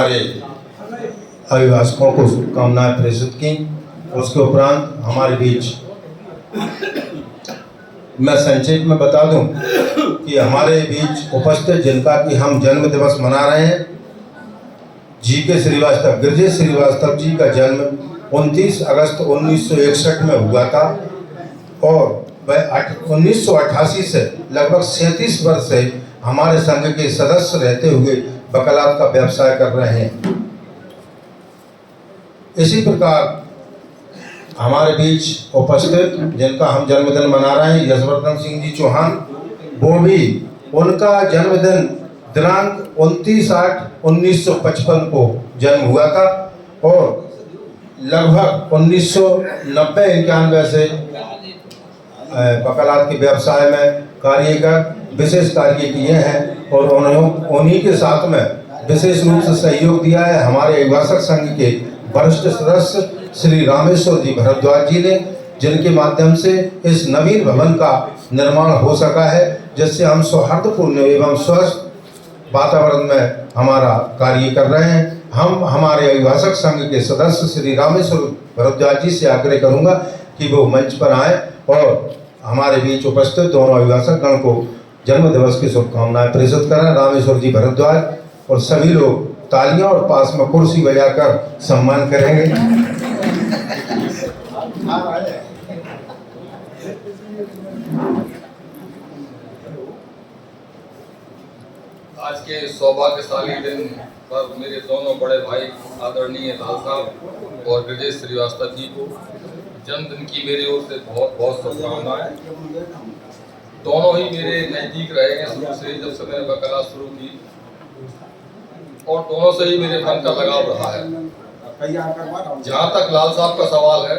हमारे अभिभाषकों को शुभकामनाएं प्रेषित की। उसके उपरांत हमारे बीच मैं संक्षेप में बता दूं कि हमारे बीच उपस्थित जिनका कि हम जन्म दिवस मना रहे हैं, जी.के. श्रीवास्तव, गिरिजेश श्रीवास्तव जी का जन्म 29 अगस्त 1961 में हुआ था और वह 1988 से लगभग 37 वर्ष से हमारे संघ के सदस्य रहते हुए वकालत का व्यवसाय कर रहे हैं। इसी प्रकार हमारे बीच उपस्थित जिनका हम जन्मदिन मना रहे हैं, यशवर्धन सिंह जी चौहान, वो भी उनका जन्मदिन दिनांक 29/8/1955 को जन्म हुआ था और लगभग 1990-91 से वकालत के व्यवसाय में कार्य कर विशेष कार्य किए हैं और उन्हीं के साथ में विशेष रूप से सहयोग दिया है हमारे अभिभाषक संघ के वरिष्ठ सदस्य श्री रामेश्वर जी भारद्वाज जी ने, जिनके माध्यम से इस नवीन भवन का निर्माण हो सका है, जिससे हम सौहार्दपूर्ण एवं स्वस्थ वातावरण में हमारा कार्य कर रहे हैं। हम हमारे अभिभाषक संघ के सदस्य श्री रामेश्वर भारद्वाज जी से आग्रह करूंगा कि वो मंच पर आए और हमारे बीच उपस्थित दोनों अभिभाषक गण को जन्म दिवस की शुभकामनाएं प्रेषित करें। रामेश्वर जी भारद्वाज और सभी लोग तालियां और पास में कुर्सी बजाकर सम्मान करेंगे। आज के सौभाग्यशाली दिन पर मेरे दोनों बड़े भाई आदरणीय लाल साहब और गिरिजेश श्रीवास्तव जी को जन्मदिन की मेरी ओर से बहुत बहुत शुभकामनाएं। दोनों ही मेरे नजदीक रहे हैं शुरू से, जब से मैंने वकालत शुरू की, और दोनों से ही मेरे मन का लगाव रहा है। जहाँ तक लाल साहब का सवाल है,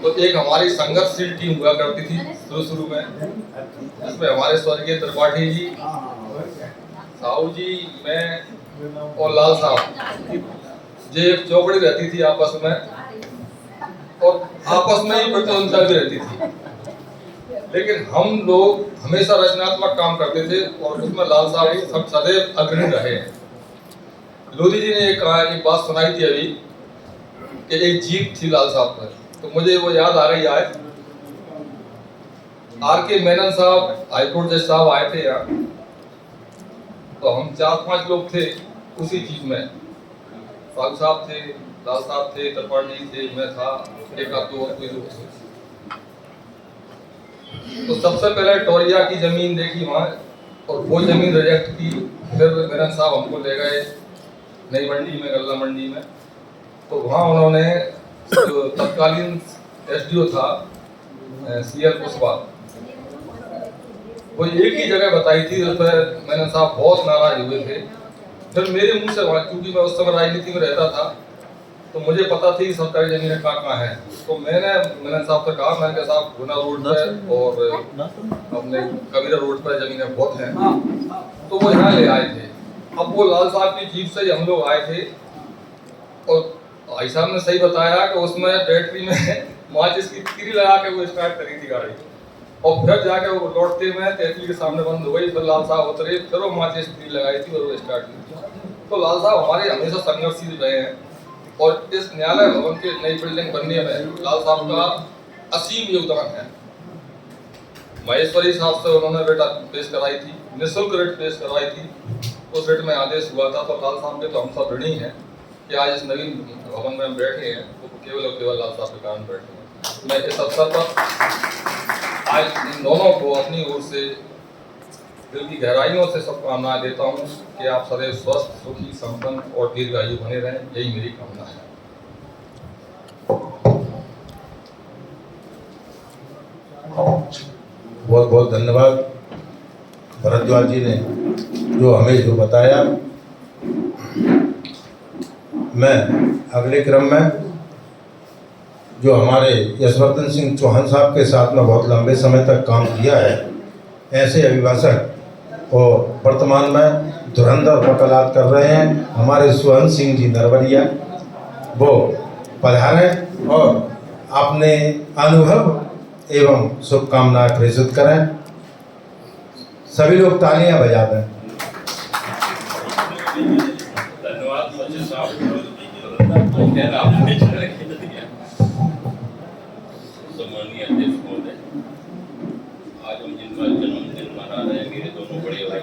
तो एक हमारी संघर्षशील टीम हुआ करती थी शुरू में, जिसमें हमारे स्वर्गीय त्रिपाठी जी, साहू जी, मैं और लाल साहब, ये एक चौकड़ी रहती थी आपस में और आपस में ही प्रतिद्वंदिता भी रहती थी। लेकिन हम लोग हमेशा रचनात्मक काम करते थे और उसमें लाल साहब सब सदैव अग्रणी रहे हैं। लोधी जी ने एक बात सुनाई थी अभी कि एक जीत थी लाल साहब पर, तो मुझे वो याद आ रही आज। R.K. मेनन साहब हाईकोर्ट जज साहब आए थे यहाँ, तो हम 4-5 लोग थे उसी चीज में। साहू साहब थे, लाल साहब थे, त्रिपाठी थे, मैं था, एक आध दो और कोई लोग थे। तो सबसे पहले टोरिया की जमीन देखी वहाँ और वो जमीन रिजेक्ट की। फिर मेनन साहब हमको ले गए नई मंडी में, गल्ला मंडी में, तो वहाँ उन्होंने जो तत्कालीन SDO था CL कुशवाहा, वो एक ही जगह बताई थी। उस पर मेनन साहब बहुत नाराज हुए थे। फिर मेरे मुंह से वहाँ, क्योंकि मैं उस समय राजनीति में रहता था, तो मुझे पता थी सरकारी जमीनें कहाँ है, तो मैंने मेनन साहब से कहा, मैंने कहा साहब गुना रोड पे और अपने कबीरा रोड पर जमीनें बहुत हैं, तो वो यहाँ ले आए थे। अब वो लाल साहब की जीप से हम लोग आए थे और भाई साहब ने सही बताया कि उसमें बैटरी में माचिस की तिरी लगा के वो स्टार्ट करी थी गाड़ी, और फिर जाके वो लौटते हुए तहसील के सामने बंद हो गई। फिर लाल साहब उतरे, फिर वो माचिस तिरी लगाई थी और वो स्टार्ट की। तो लाल साहब हमारे हमेशा संघर्षशील रहे हैं और इस न्यायालय भवन के नई बिल्डिंग बनने में लाल साहब का असीम योगदान है। महेश्वरी साहब से उन्होंने रिट पेश कराई थी, निःशुल्क रिट पेश करवाई थी, उस रिट में आदेश हुआ था। तो लाल साहब के तो हम सब ऋणी हैं कि आज इस नवीन भवन में हम बैठे हैं, वो केवल और केवल लाल साहब के कारण बैठे हैं। मैं इस अवसर पर आज इन दोनों को अपनी ओर से दिल की गहराइयों से शुभकामनाएं देता हूँ कि आप सदैव स्वस्थ, सुखी, संपन्न और दीर्घायु बने रहें, यही मेरी कामना है। बहुत बहुत धन्यवाद भारद्वाज जी ने जो हमें जो बताया। मैं अगले क्रम में जो हमारे यशवर्धन सिंह चौहान साहब के साथ में बहुत लंबे समय तक काम किया है, ऐसे अभिभाषक और वर्तमान में धुरंधर वकालत कर रहे हैं, हमारे सुहन सिंह जी नरवरिया, वो पधारें और अपने अनुभव एवं शुभकामनाएं प्रेषित करें। सभी लोग तालियां बजा दें। धन्यवाद सचिव साहब। सम्मानीय अध्यक्ष महोदय, आज हम जिनका जन्मदिन मना रहे हैं, मेरे दोनों बड़े भाई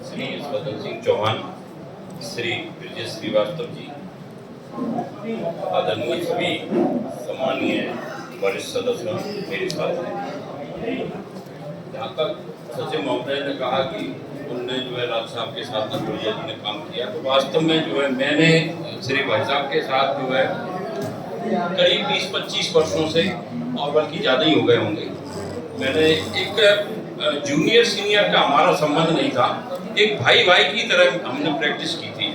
श्री स्वतंत्र सिंह चौहान, श्री ब्रजेश श्रीवास्तव जी, आदरणीय सभी सम्मानीय वरिष्ठ सदस्य मेरे साथ हैं। जहाँ तक सचिव महोदय ने कहा कि उनने जो है लाल साहब के साथ नटवरिया जी ने काम किया, तो वास्तव में जो है मैंने श्री भाई साहब के साथ जो है करीब 20-25 वर्षों से, और बल्कि ज़्यादा ही हो गए होंगे। मैंने एक जूनियर सीनियर का हमारा संबंध नहीं था, एक भाई भाई की तरह हमने प्रैक्टिस की थी।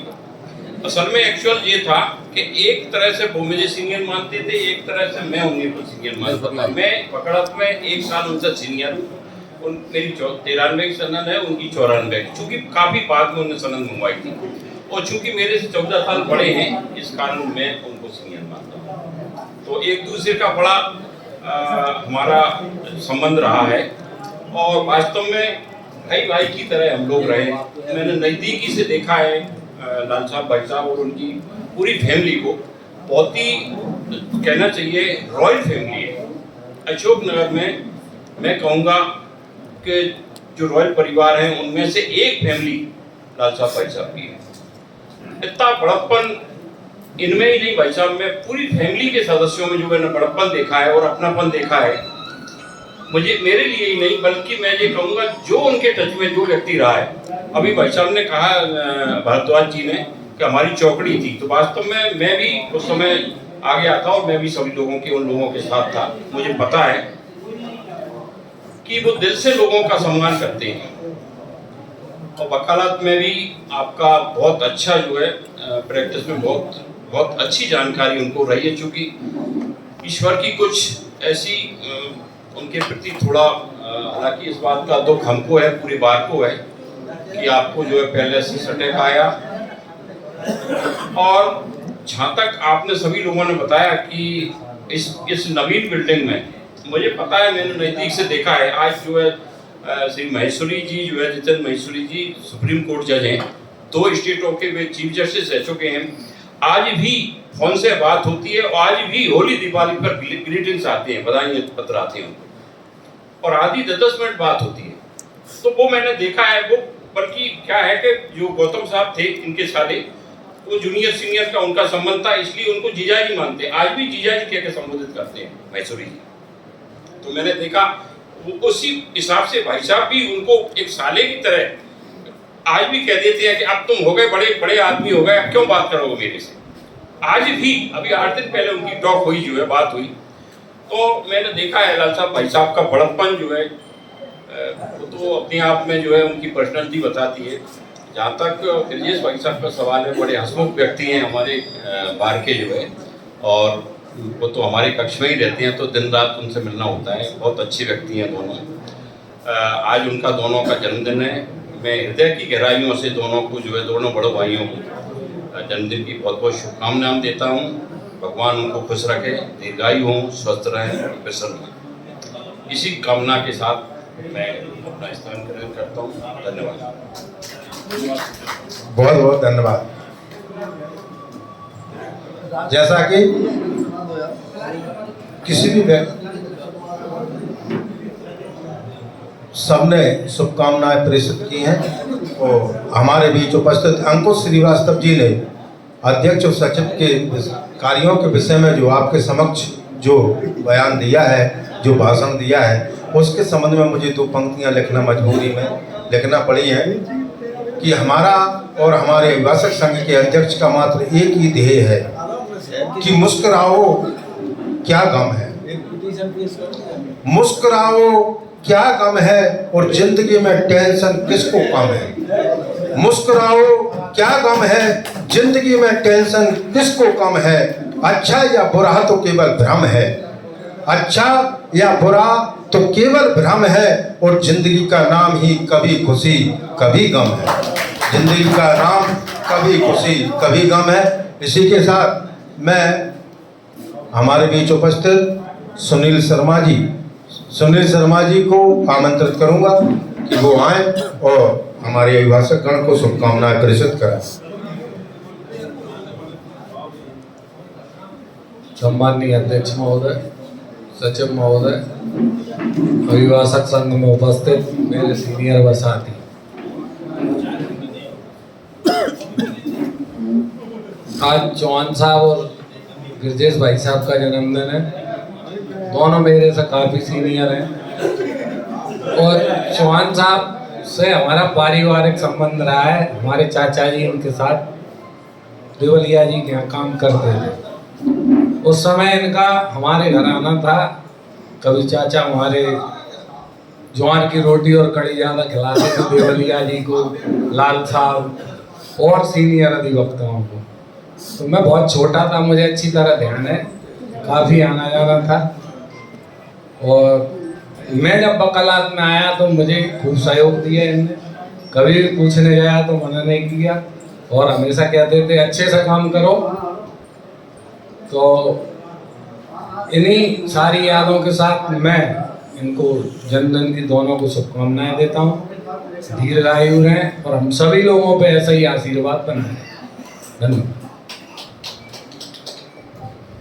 असल में एक्चुअल ये था कि एक तरह से वो मुझे सीनियर मानते थे, एक तरह से मैं उन्हें को सीनियर मानता था। मैं पकड़त में 1 साल उनसे सीनियर हूँ। उन मेरी 93 की सनद है, उनकी 94 की, चूँकि काफ़ी बाद में उन्होंने सनद मंगवाई थी, और चूँकि मेरे से 14 साल बड़े हैं, इस कारण मैं उनको सीनियर मानता हूँ। तो एक दूसरे का बड़ा हमारा संबंध रहा है, और वास्तव में भाई भाई की तरह हम लोग रहे। मैंने नज़दीकी से देखा है लाल साहब, भाई साहब और उनकी पूरी फैमिली को। बहुत ही कहना चाहिए रॉयल फैमिली है। अशोक नगर में मैं कहूँगा कि जो रॉयल परिवार हैं उनमें से एक फैमिली लाल साहब भाई साहब की है। इतना बड़प्पन इनमें ही नहीं भाई साहब, मैं पूरी फैमिली के सदस्यों में जो मैंने बड़प्पन देखा है और अपनापन देखा है, मुझे मेरे लिए ही नहीं बल्कि मैं ये कहूँगा जो उनके टच में जो व्यक्ति रहा है। अभी भाई साहब ने कहा भारद्वाज जी ने कि हमारी चौकड़ी थी, तो वास्तव में मैं भी उस समय आ गया था और मैं भी सभी लोगों के उन लोगों के साथ था। मुझे पता है कि वो दिल से लोगों का सम्मान करते हैं, और वकालत में भी आपका बहुत अच्छा जो है प्रैक्टिस में बहुत अच्छी जानकारी उनको रही है। चूँकि ईश्वर की कुछ ऐसी उनके प्रति थोड़ा, हालांकि इस बात का दुख हमको है, पूरी बार को है कि आपको जो है पहले से अटैक आया, और जहाँ तक आपने सभी लोगों ने बताया कि इस नवीन बिल्डिंग में, मुझे पता है, मैंने नज़दीक से देखा है। आज जो है श्री महेश्वरी जी जो है, जितेंद्र महेश्वरी जी सुप्रीम कोर्ट जज हैं, 2 स्टेटों के वे चीफ जस्टिस रह चुके हैं। आज भी फोन से बात होती है, और आज भी होली दिवाली पर ग्रीटिंग्स आते हैं, बधाई पत्र आते हैं उनको, और आधी 10 मिनट बात होती है। तो वो मैंने देखा है। वो बल्कि क्या है कि जो गौतम साहब थे इनके साले, वो जूनियर सीनियर का उनका संबंध था, इसलिए उनको जीजा जी मानते हैं। आज भी जीजा जी कह के संबोधित करते हैं महेश्वरी जी। तो मैंने देखा वो उसी हिसाब से भाई साहब भी उनको एक साले की तरह आज भी कह देते हैं कि अब तुम हो गए बड़े बड़े आदमी हो गए, अब क्यों बात करोगे मेरे से। आज भी अभी 8 दिन पहले उनकी टॉक हुई, जो है बात हुई, तो मैंने देखा है लाल साहब भाई साहब का बड़प्पन जो है वो तो अपने आप में जो है उनकी पर्सनैलिटी बताती है। जहाँ तक ब्रजेश भाई साहब का सवाल है, बड़े हंसमुख व्यक्ति हैं हमारे बार के जो है, और वो तो हमारे कक्ष में ही रहते हैं, तो दिन रात उनसे मिलना होता है। बहुत अच्छे व्यक्ति हैं दोनों। आज उनका दोनों का जन्मदिन है। मैं हृदय की गहराइयों से दोनों को जो है, दोनों बड़े भाइयों को जन्मदिन की बहुत बहुत शुभकामनाएं देता हूँ। भगवान उनको खुश रखे, दीर्घायु हों, स्वस्थ रहें, प्रसन्न रहें। इसी कामना के साथ मैं अपना स्थान ग्रहण करता हूँ। धन्यवाद। बहुत बहुत धन्यवाद। जैसा कि किसी भी व्यक्ति, सबने शुभकामनाएं प्रेषित की हैं, और हमारे बीच उपस्थित अंकुश श्रीवास्तव जी ने अध्यक्ष और सचिव के कार्यों के विषय में जो आपके समक्ष जो बयान दिया है, जो भाषण दिया है, उसके संबंध में मुझे 2 पंक्तियां लिखना मजबूरी में लिखना पड़ी हैं कि हमारा और हमारे अभिभाषक संघ के अध्यक्ष का मात्र एक ही ध्येय है कि मुस्कुराओ क्या गम है, मुस्कुराओ क्या गम है, और जिंदगी में टेंशन किसको कम है। मुस्कुराओ क्या गम है, जिंदगी में टेंशन किसको कम है। अच्छा या बुरा तो केवल भ्रम है, अच्छा या बुरा तो केवल भ्रम है, और जिंदगी का नाम ही कभी खुशी कभी गम है। जिंदगी का नाम कभी खुशी कभी गम है। इसी के साथ मैं हमारे बीच उपस्थित सुनील शर्मा जी को आमंत्रित करूंगा कि वो आए और हमारे अभिभाषक गण को शुभकामनाएं प्रेषित करें। सम्माननीय अध्यक्ष महोदय, सचिव महोदय, अभिभाषक संघ में उपस्थित मेरे सीनियर व साथी, आज चौहान साहब और गिरजेश भाई साहब का जन्मदिन है। दोनों मेरे से काफ़ी सीनियर हैं और चौहान साहब से हमारा पारिवारिक संबंध रहा है। हमारे चाचा जी उनके साथ देवलिया जी के यहाँ काम करते थे। उस समय इनका हमारे घर आना था। कभी चाचा हमारे ज्वार की रोटी और कड़ी ज़्यादा खिलाते थे देवलिया जी को, लाल साहब और सीनियर अधिवक्ताओं को। तो मैं बहुत छोटा था, मुझे अच्छी तरह ध्यान है, काफ़ी आना जाना था। और मैं जब वकालत में आया तो मुझे खूब सहयोग दिया इनने। कभी भी पूछने गया तो मना नहीं किया और हमेशा कहते थे अच्छे से काम करो। तो इन्हीं सारी यादों के साथ मैं इनको जन्मदिन की दोनों को शुभकामनाएं देता हूँ। दीर्घायु रहें और हम सभी लोगों पे ऐसा ही आशीर्वाद बनाएं। धन्यवाद।